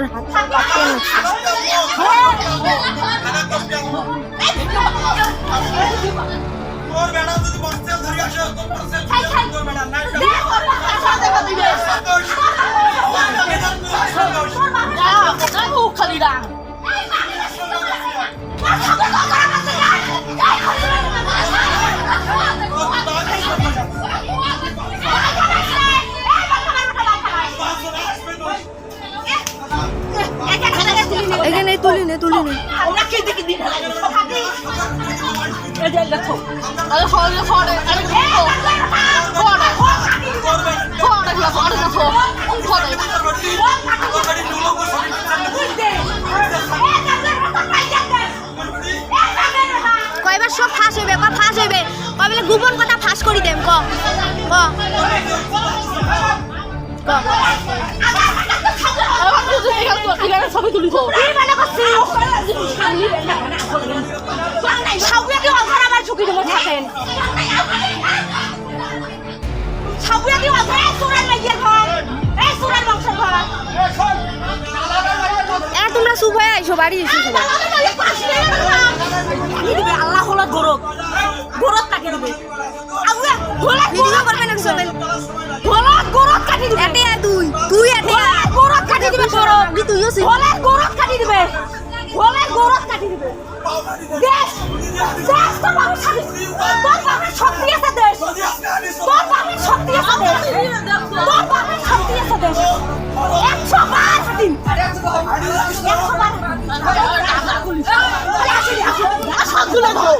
আমার হাত পেন হচ্ছে। এখানে তুলি নে কয়বার সব ফাঁস হইবে কবে গোপন কথা ফাঁস করি দেম ক সবাই তুলিব থাকেন তোমরা চুপ হয়ে আইসো বাড়ি এসো সবাই আল্লাহ হলো গরব কাটি দেবে ভিডিও করবে না সবাই গরব কাটি দিবে এতে তুই এতে গরব কাটি দিবে গরব তুইও গরব কাটি দিবে গরব কাটি দিবে দেশ তো বাবু সাথে তোর বাবার শক্তি আছে দেশ তোর বাবার শক্তি আছে দেশ তোর বাবার শক্তি আছে দেশ 100 বার দিন 100 বার সবগুলো ধরো